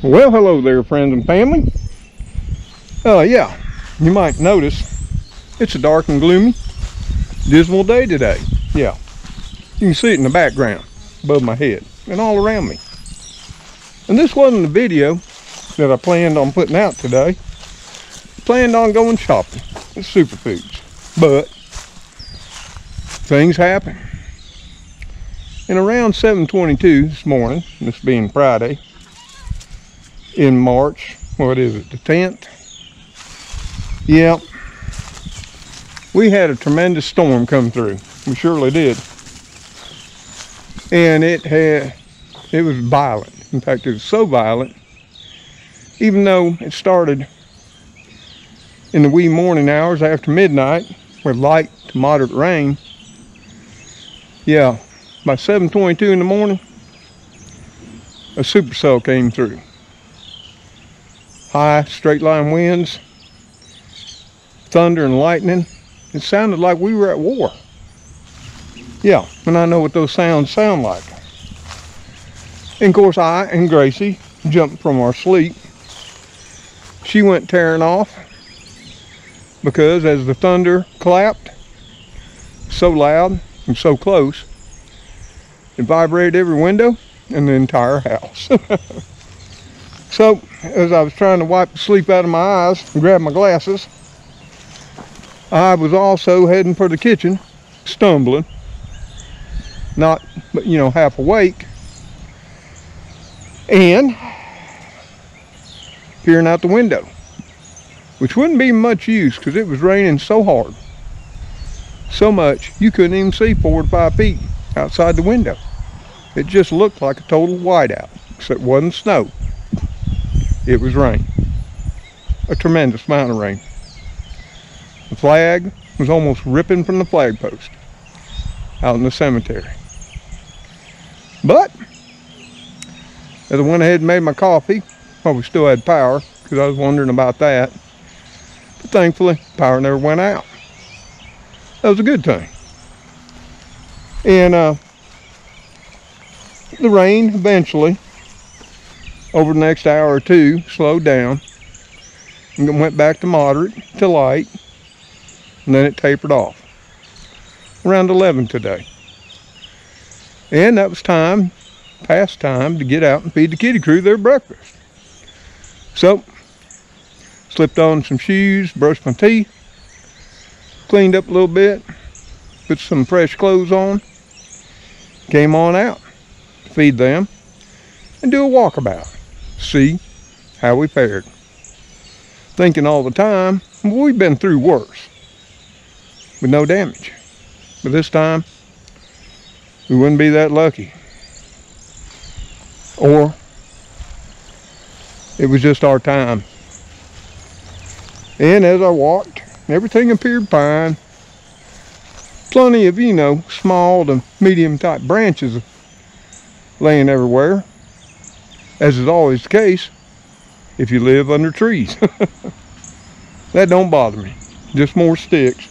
Well, hello there, friends and family. Yeah, you might notice it's a dark and gloomy, dismal day today. Yeah, you can see it in the background above my head and all around me. And this wasn't a video that I planned on putting out today. Planned on going shopping with superfoods, but things happen. And around 7:22 this morning, this being Friday, in March, what is it, the 10th? Yeah, we had a tremendous storm come through. We surely did. And it was violent. In fact, it was so violent, even though it started in the wee morning hours after midnight with light to moderate rain. Yeah, by 7:22 in the morning, a supercell came through. High straight line winds, thunder and lightning. It sounded like we were at war. Yeah, and I know what those sounds sound like. And of course, I and Gracie jumped from our sleep. She went tearing off because as the thunder clapped so loud and so close, it vibrated every window in the entire house. So, as I was trying to wipe the sleep out of my eyes and grab my glasses, I was also heading for the kitchen, stumbling, not, but you know, half awake, and peering out the window, which wouldn't be much use because it was raining so hard, so much you couldn't even see 4 to 5 feet outside the window. It just looked like a total whiteout, except it wasn't snow. It was rain, a tremendous amount of rain. The flag was almost ripping from the flag post out in the cemetery. But as I went ahead and made my coffee, well, we still had power because I was wondering about that. But thankfully, power never went out. That was a good thing. And the rain eventually, over the next hour or two, slowed down and went back to moderate to light, and then it tapered off around 11 today. And that was past time to get out and feed the kitty crew their breakfast. So, slipped on some shoes, brushed my teeth, cleaned up a little bit, put some fresh clothes on, came on out to feed them and do a walkabout. See how we fared. Thinking all the time, well, we've been through worse with no damage. But this time, we wouldn't be that lucky. Or it was just our time. And as I walked, everything appeared fine. Plenty of, you know, small to medium type branches laying everywhere, as is always the case if you live under trees. That don't bother me. Just more sticks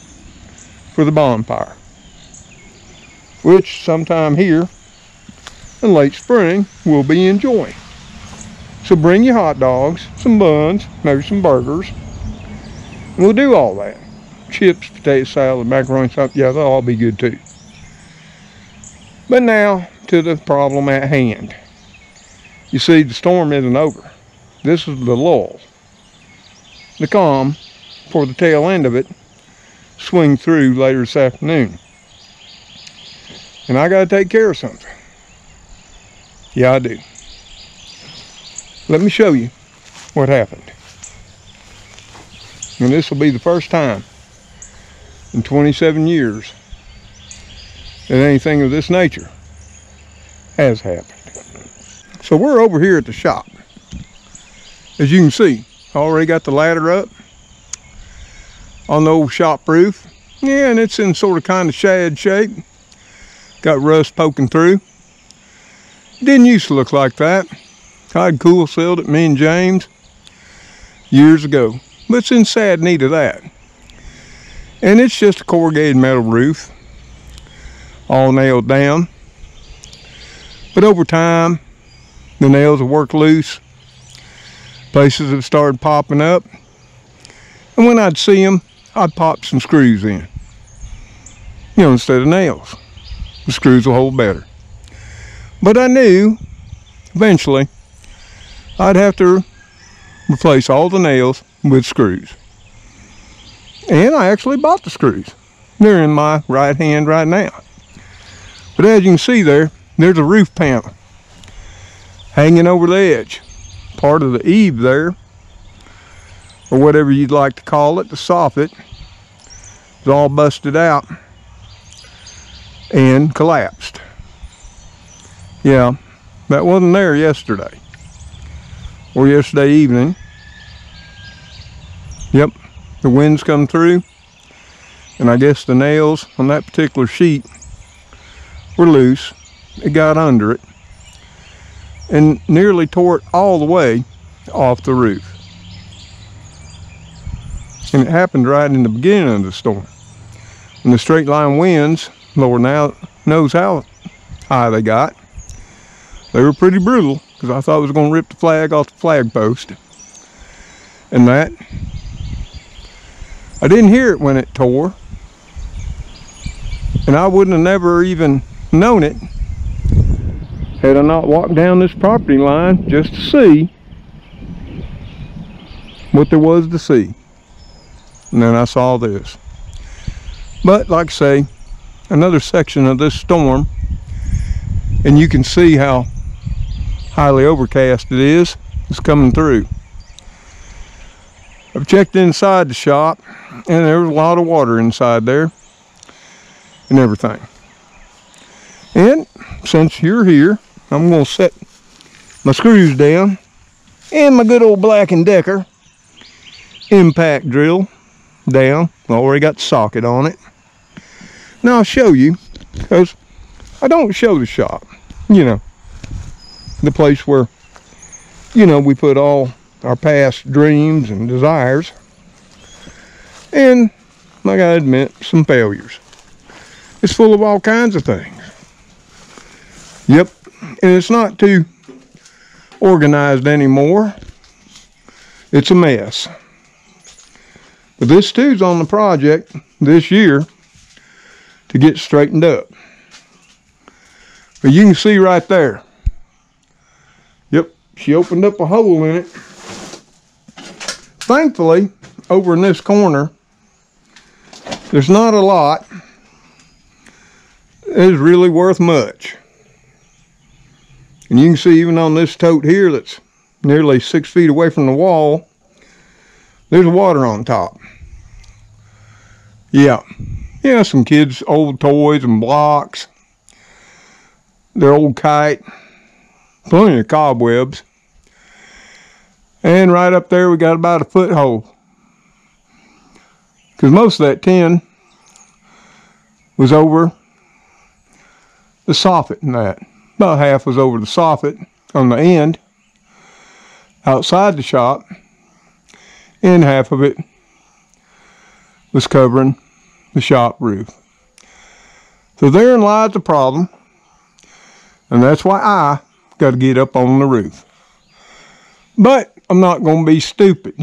for the bonfire, which sometime here in late spring we'll be enjoying. So bring your hot dogs, some buns, maybe some burgers, and we'll do all that. Chips, potato salad, macaroni, something, yeah, they'll all be good too. But now to the problem at hand. You see, the storm isn't over. This is the lull, the calm for the tail end of it swing through later this afternoon. And I gotta take care of something. Yeah, I do. Let me show you what happened. And this will be the first time in 27 years that anything of this nature has happened. So we're over here at the shop. As you can see, I already got the ladder up on the old shop roof. Yeah, and it's in sort of kind of shad shape. Got rust poking through. Didn't used to look like that. I'd cool sealed it, me and James, years ago. But it's in sad need of that. And it's just a corrugated metal roof, all nailed down. But over time, the nails will work loose. Places have started popping up. And when I'd see them, I'd pop some screws in. You know, instead of nails. The screws will hold better. But I knew eventually I'd have to replace all the nails with screws. And I actually bought the screws. They're in my right hand right now. But as you can see there, there's a roof panel hanging over the edge. Part of the eave there, or whatever you'd like to call it, the soffit, is all busted out and collapsed. Yeah, that wasn't there yesterday or yesterday evening. Yep, the winds come through, and I guess the nails on that particular sheet were loose. It got under it and nearly tore it all the way off the roof. And it happened right in the beginning of the storm. And the straight line winds, Lord now knows how high they got. They were pretty brutal, because I thought it was going to rip the flag off the flag post. And that, I didn't hear it when it tore. And I wouldn't have never even known it had I not walked down this property line just to see what there was to see. And then I saw this. But like I say, another section of this storm, and you can see how highly overcast it is coming through. I've checked inside the shop, and there was a lot of water inside there and everything. And since you're here, I'm going to set my screws down and my good old Black & Decker impact drill down. I already got the socket on it. Now I'll show you, because I don't show the shop, you know, the place where, you know, we put all our past dreams and desires, and I gotta admit, some failures. It's full of all kinds of things. Yep, and it's not too organized anymore. It's a mess. But this too's on the project this year to get straightened up. But you can see right there. Yep, she opened up a hole in it. Thankfully, over in this corner, there's not a lot that is really worth much. And you can see even on this tote here that's nearly 6 feet away from the wall, there's water on top. Yeah, some kids' old toys and blocks, their old kite, plenty of cobwebs. And right up there we got about a foot hole, because most of that tin was over the soffit and that. About half was over the soffit on the end outside the shop, and half of it was covering the shop roof. So therein lies the problem, and that's why I got to get up on the roof. But I'm not going to be stupid.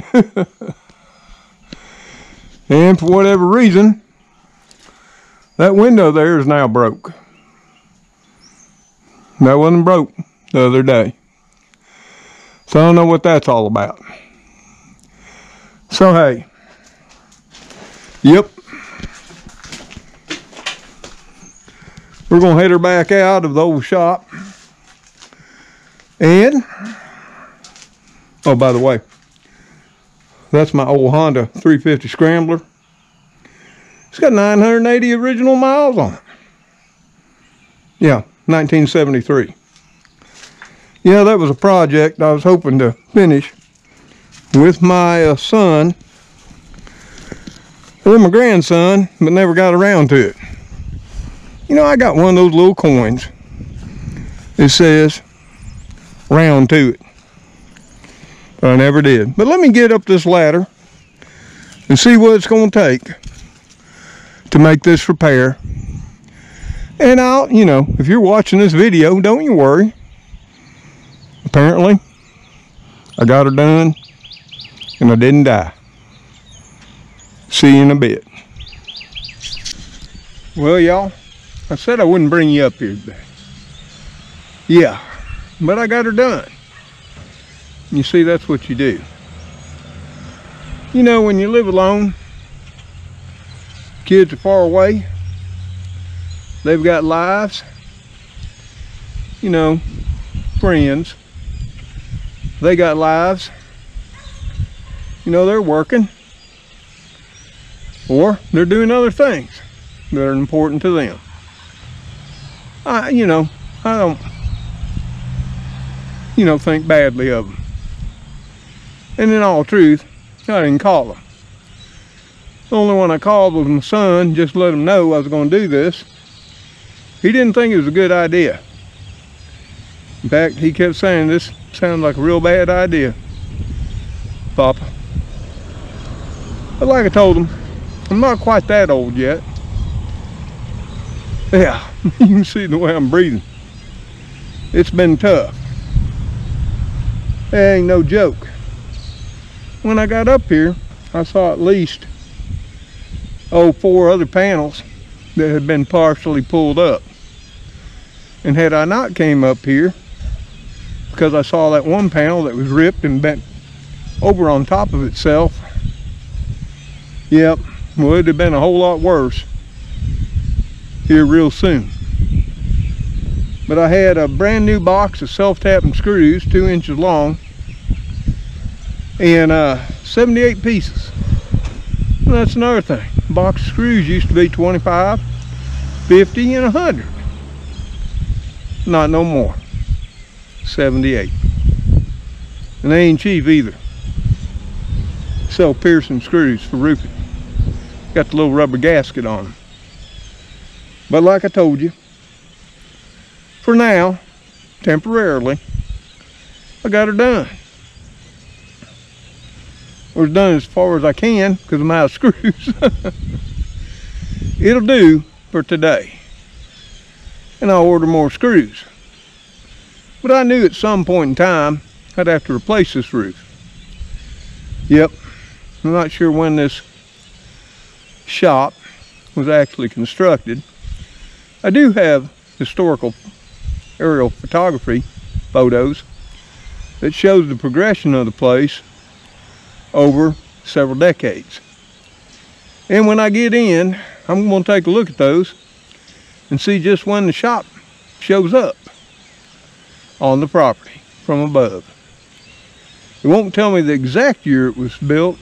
And for whatever reason, that window there is now broke. That wasn't broke the other day. So I don't know what that's all about. So hey, yep, we're going to head her back out of the old shop. And, oh, by the way, that's my old Honda 350 Scrambler. It's got 980 original miles on it. Yeah, 1973. Yeah, that was a project I was hoping to finish with my son, or my grandson, but never got around to it. You know, I got one of those little coins. It says round to it. But I never did. But let me get up this ladder and see what it's going to take to make this repair. And I'll, you know, if you're watching this video, don't you worry. Apparently, I got her done, and I didn't die. See you in a bit. Well, y'all, I said I wouldn't bring you up here today. Yeah, but I got her done. You see, that's what you do. You know, when you live alone, kids are far away, they've got lives, you know, friends, they got lives, you know, they're working, or they're doing other things that are important to them. You know, I don't, you know, think badly of them. And in all truth, I didn't call them. The only one I called was my son, just to let him know I was going to do this. He didn't think it was a good idea. In fact, he kept saying, this sounds like a real bad idea, Papa. But like I told him, I'm not quite that old yet. Yeah, you can see the way I'm breathing. It's been tough. It ain't no joke. When I got up here, I saw at least 4 other panels that had been partially pulled up. And had I not came up here, because I saw that one panel that was ripped and bent over on top of itself, yep, well, it'd have been a whole lot worse here real soon. But I had a brand new box of self-tapping screws, 2 inches long, and 78 pieces. And that's another thing. A box of screws used to be 25, 50, and 100. Not no more. 78. And they ain't cheap either. Self-piercing screws for roofing. Got the little rubber gasket on them. But like I told you, for now, temporarily, I got her done. Or done as far as I can because I'm out of screws. It'll do for today. And I'll order more screws. But I knew at some point in time I'd have to replace this roof. Yep, I'm not sure when this shop was actually constructed. I do have historical aerial photography photos that shows the progression of the place over several decades. And when I get in, I'm going to take a look at those and see just when the shop shows up on the property from above. It won't tell me the exact year it was built,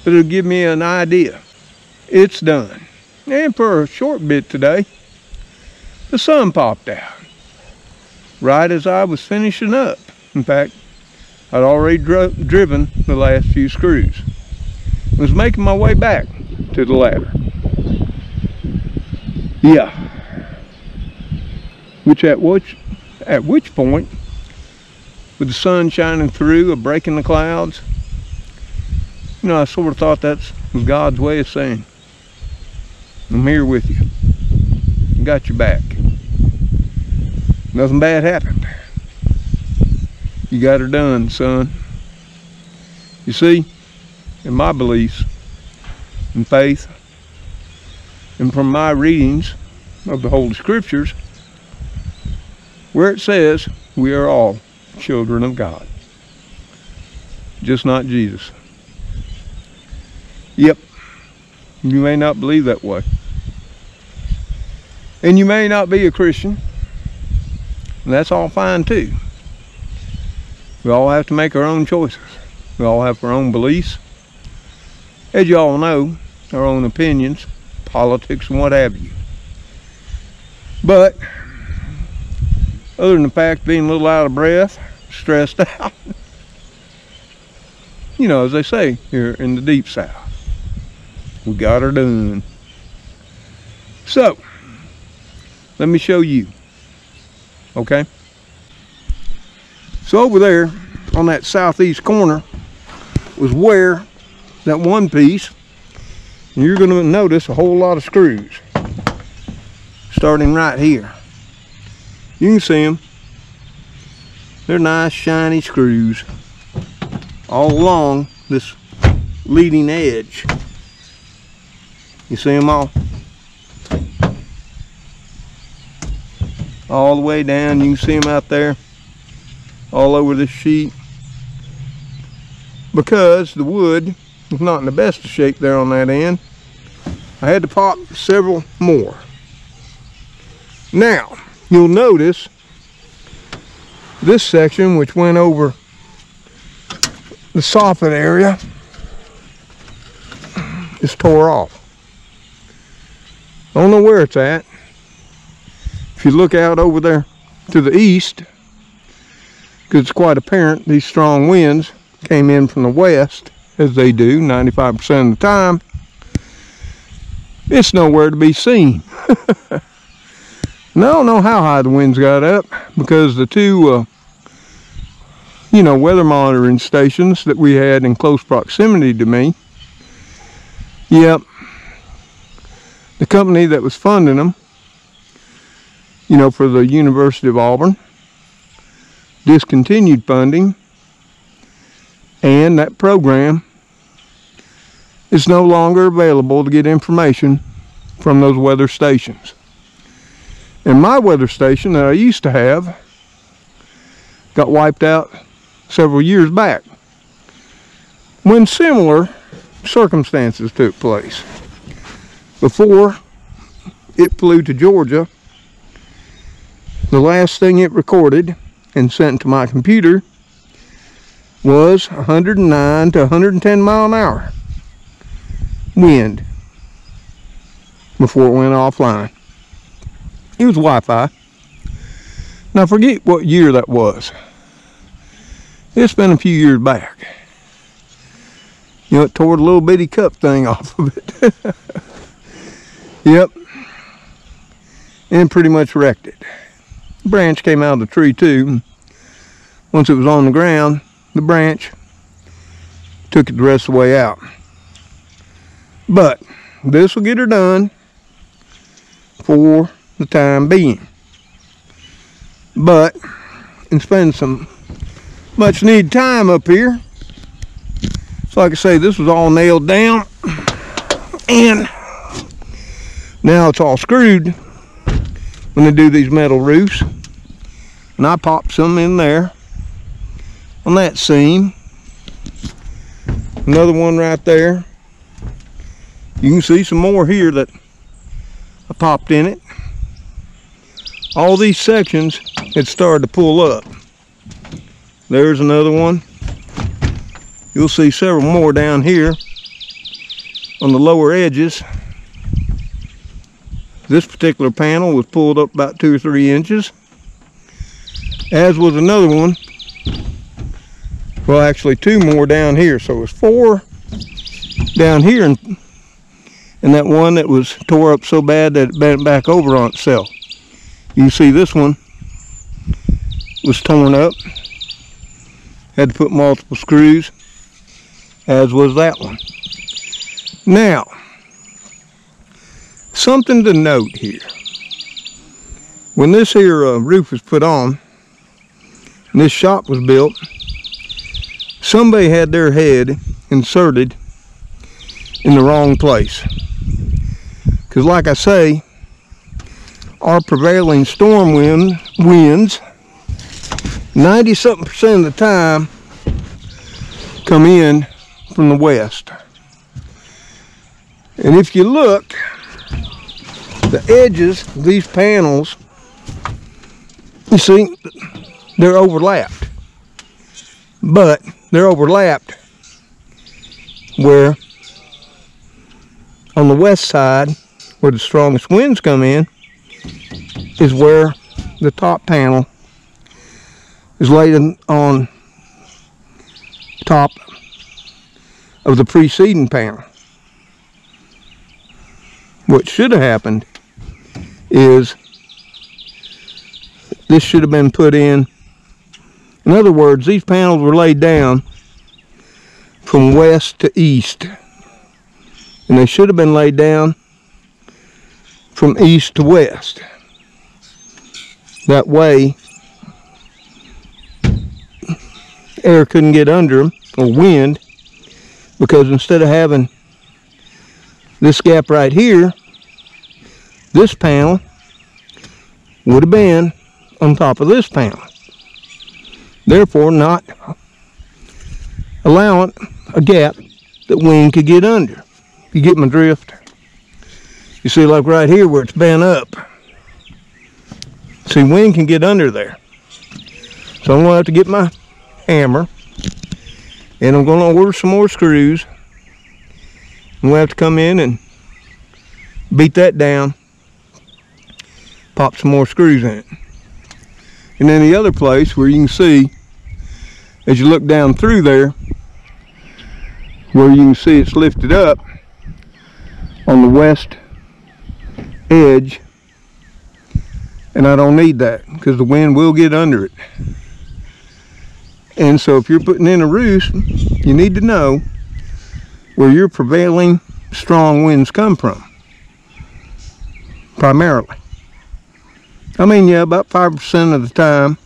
but it'll give me an idea. It's done. And for a short bit today, the sun popped out right as I was finishing up. In fact, I'd already driven the last few screws. I was making my way back to the ladder. Yeah. At which point, with the sun shining through, breaking the clouds, you know, I sort of thought that was God's way of saying, I'm here with you. I got your back. Nothing bad happened. You got her done, son. You see, in my beliefs and faith, and from my readings of the Holy Scriptures, where it says we are all children of God, just not Jesus. Yep, you may not believe that way. And you may not be a Christian, and that's all fine too. We all have to make our own choices. We all have our own beliefs. As you all know, our own opinions, politics, and what have you. But, other than the fact of being a little out of breath, stressed out, you know, as they say here in the deep south, we got her done. So, let me show you. Okay? So over there on that southeast corner was where that one piece, and you're going to notice a whole lot of screws starting right here. You can see them. They're nice shiny screws. all along this leading edge. You see them all the way down. You can see them out there all over this sheet, because the wood was not in the best of shape there on that end. I had to pop several more. Now you'll notice this section, which went over the soffit area, is tore off. I don't know where it's at. If you look out over there to the east, because it's quite apparent these strong winds came in from the west, as they do 95% of the time, it's nowhere to be seen. And I don't know how high the winds got up, because the two weather monitoring stations that we had in close proximity to me, yep, the company that was funding them, for the University of Auburn, discontinued funding, and that program is no longer available to get information from those weather stations. And my weather station that I used to have got wiped out several years back when similar circumstances took place. Before it flew to Georgia, the last thing it recorded and sent to my computer was 109 to 110 mile an hour wind before it went offline. It was Wi-Fi. Now forget what year that was. It's been a few years back. It tore the little bitty cup thing off of it. Yep. And pretty much wrecked it. The branch came out of the tree too. Once it was on the ground, the branch took it the rest of the way out. But this will get her done for the time being. But in spending some much needed time up here, so like I say, this was all nailed down, and now it's all screwed when they do these metal roofs. And I popped some in there on that seam, another one right there. You can see some more here that I popped in it. All these sections had started to pull up. There's another one. You'll see several more down here on the lower edges. This particular panel was pulled up about 2 or 3 inches, as was another one. Well, actually 2 more down here, so it was 4 down here, and that one that was tore up so bad that it bent back over on itself. You can see this one was torn up. Had to put multiple screws, as was that one. Now, something to note here. When this here roof was put on, and this shop was built, somebody had their head inserted in the wrong place. Because like I say, our prevailing storm winds 90-something% of the time come in from the west. And if you look, the edges of these panels, you see, they're overlapped. But they're overlapped where on the west side, where the strongest winds come in, is where the top panel is laid on top of the preceding panel. What should have happened is this should have been put in. In other words, these panels were laid down from west to east, and they should have been laid down from east to west. That way air couldn't get under them or wind, because instead of having this gap right here, this panel would have been on top of this panel, therefore not allowing a gap that wind could get under. You get my drift? You see, like right here where it's bent up, see, wind can get under there. So I'm going to have to get my hammer, and I'm going to order some more screws. I'm going to have to come in and beat that down, pop some more screws in it. And then the other place where you can see, as you look down through there, where you can see it's lifted up on the west edge, and I don't need that because the wind will get under it. And so if you're putting in a roost, you need to know where your prevailing strong winds come from, primarily. I mean, yeah, about 5% of the time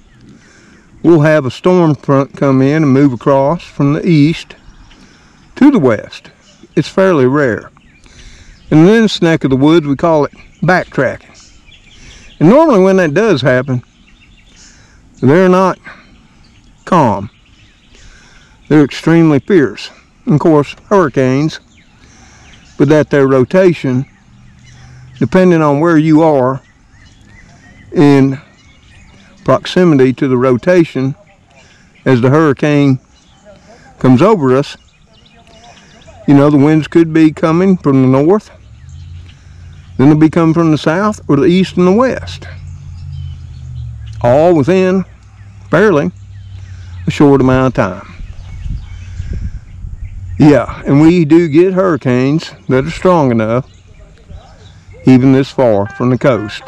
we'll have a storm front come in and move across from the east to the west. It's fairly rare. And in this neck of the woods, we call it backtracking. And normally when that does happen, they're not calm. They're extremely fierce. And of course, hurricanes, but at their rotation, depending on where you are in proximity to the rotation, as the hurricane comes over us, you know, the winds could be coming from the north, then they'll be coming from the south or the east and the west, all within fairly a short amount of time. Yeah, and we do get hurricanes that are strong enough even this far from the coast.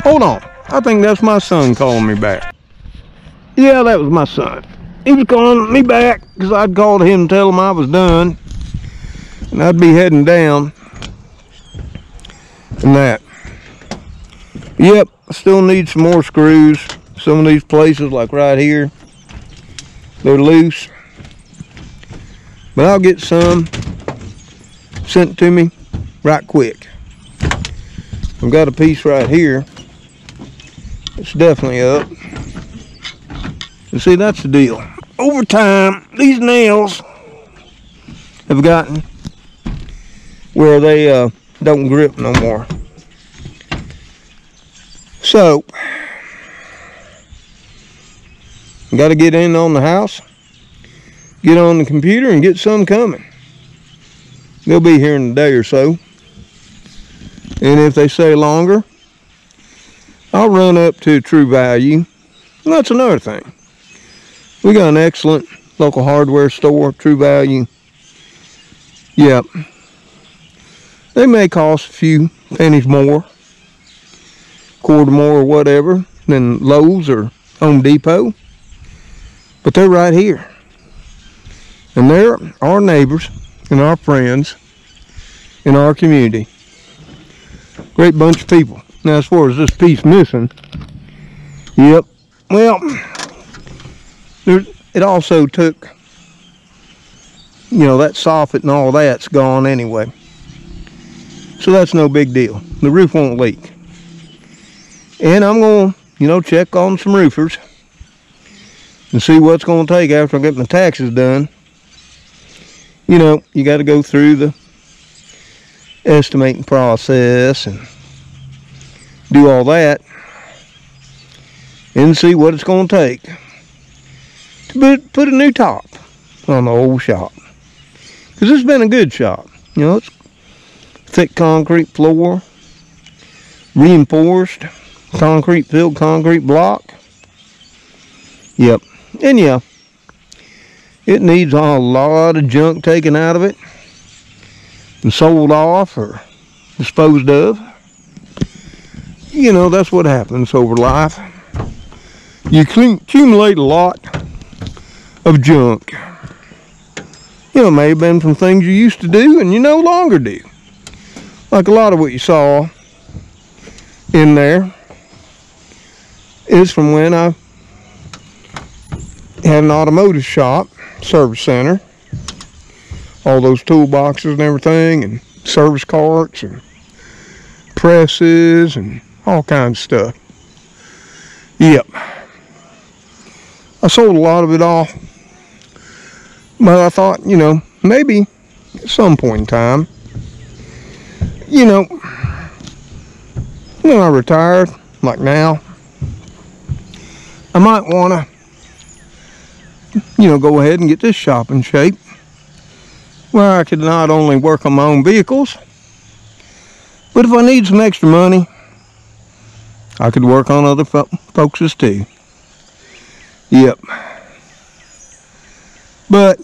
Hold on, I think that's my son calling me back. Yeah, that was my son. He was calling me back because I'd called him and tell him I was done, and I'd be heading down and that. Yep, I still need some more screws. Some of these places, like right here, they're loose, but I'll get some sent to me right quick. I've got a piece right here. It's definitely up. And see, that's the deal. Over time, these nails have gotten where they don't grip no more. So, got to get in on the house, get on the computer, and get some coming. They'll be here in a day or so. And if they say longer, I'll run up to True Value. And that's another thing. We got an excellent local hardware store, True Value. Yep. They may cost a few pennies more, quarter more or whatever, than Lowe's or Home Depot. But they're right here. And they're our neighbors and our friends in our community. Great bunch of people. Now, as far as this piece missing, yep, well, it also took, you know, that soffit and all that's gone anyway. So that's no big deal. The roof won't leak. And I'm going to, you know, check on some roofers and see what's going to take after I get my taxes done. You know, you got to go through the estimating process and do all that and see what it's going to take to put a new top on the old shop. Because it's been a good shop. You know, it's thick concrete floor, reinforced concrete filled concrete block. Yep. And yeah, it needs a lot of junk taken out of it and sold off or disposed of. You know, that's what happens over life. You accumulate a lot of junk. You know, it may have been from things you used to do and you no longer do. Like a lot of what you saw in there is from when I had an automotive shop service center. All those toolboxes and everything, and service carts and presses and all kinds of stuff. Yep. I sold a lot of it off, but I thought, you know, maybe at some point in time, you know, when I retired, like now, I might want to, you know, go ahead and get this shop in shape where I could not only work on my own vehicles, but if I need some extra money, I could work on other folks' too. Yep. But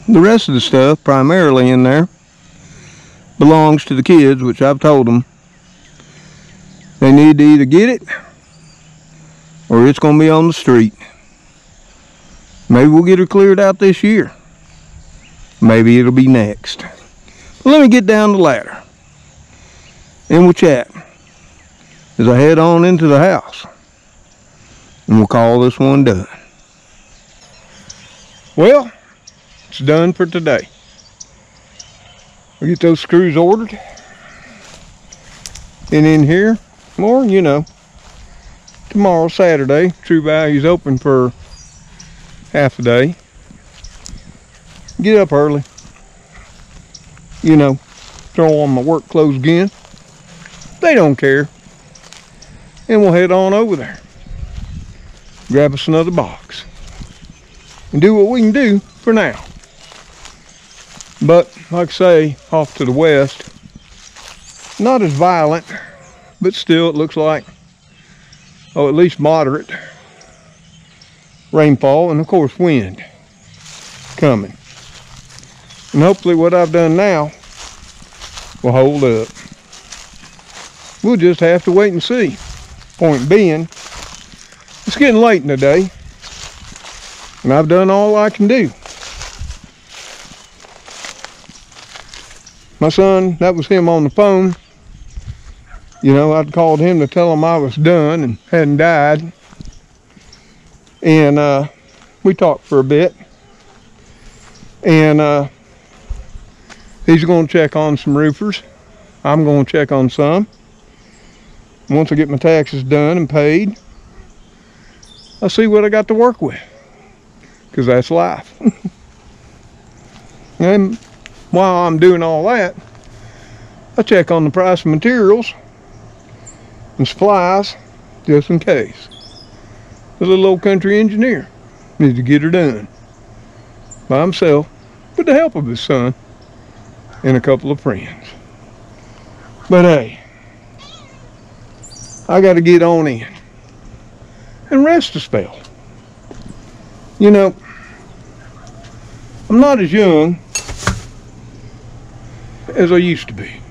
the rest of the stuff, primarily in there, belongs to the kids, which I've told them they need to either get it or it's going to be on the street. Maybe we'll get her cleared out this year. Maybe it'll be next. But let me get down the ladder and we'll chat as I head on into the house, and we'll call this one done. Well, it's done for today. We'll get those screws ordered. And in here, or, you know, tomorrow, Saturday, True Value's open for half a day. Get up early. You know, throw on my work clothes again. They don't care. And we'll head on over there. Grab us another box. And do what we can do for now. But, like I say, off to the west, not as violent, but still it looks like, oh, at least moderate rainfall, and of course wind coming. And hopefully what I've done now will hold up. We'll just have to wait and see. Point being, it's getting late in the day, and I've done all I can do. My son, that was him on the phone. You know, I'd called him to tell him I was done and hadn't died. And we talked for a bit. And he's going to check on some roofers. I'm going to check on some. Once I get my taxes done and paid, I'll see what I got to work with. Because that's life. And while I'm doing all that, I check on the price of materials and supplies just in case. The little old country engineer needs to get her done by himself with the help of his son and a couple of friends. But hey, I got to get on in and rest a spell. You know, I'm not as young as I used to be,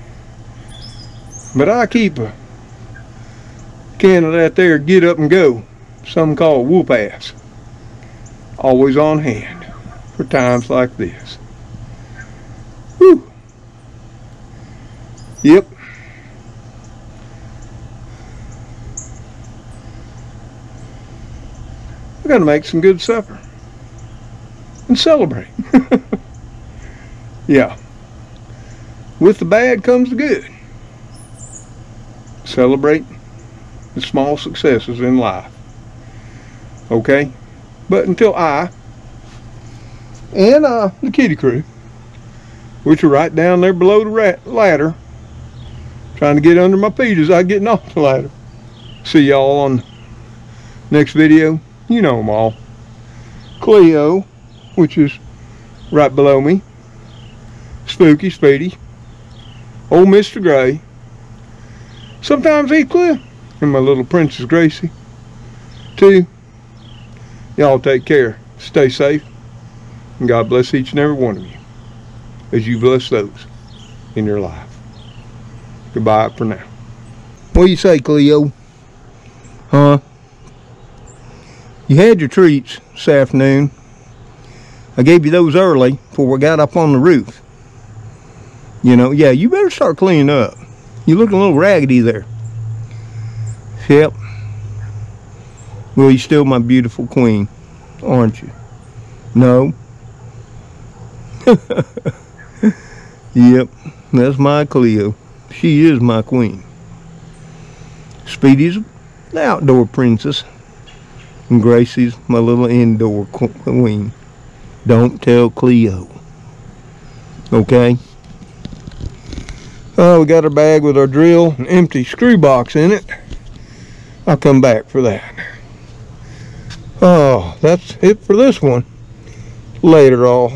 but I keep a can of that there get up and go, some call whoop ass, always on hand for times like this. Whew. Yep. We're gonna make some good supper and celebrate. Yeah. With the bad comes the good. Celebrate the small successes in life. Okay? But until I and the kitty crew, which are right down there below the ladder, trying to get under my feet as I'm getting off the ladder. See y'all on the next video. You know them all. Cleo, which is right below me. Spooky, Speedy. Old Mr. Gray. Sometimes Heathcliff. And my little Princess Gracie. Too. Y'all take care. Stay safe. And God bless each and every one of you as you bless those in your life. Goodbye for now. What do you say, Cleo? Huh? You had your treats this afternoon. I gave you those early before we got up on the roof. You know, yeah, you better start cleaning up. You look a little raggedy there. Yep. Well, you're still my beautiful queen. aren't you? No? Yep, that's my Cleo. She is my queen. Speedy's the outdoor princess. And Gracie's my little indoor queen. Don't tell Cleo. Okay? Oh, we got our bag with our drill, an empty screw box in it. I'll come back for that. Oh, that's it for this one. Later all.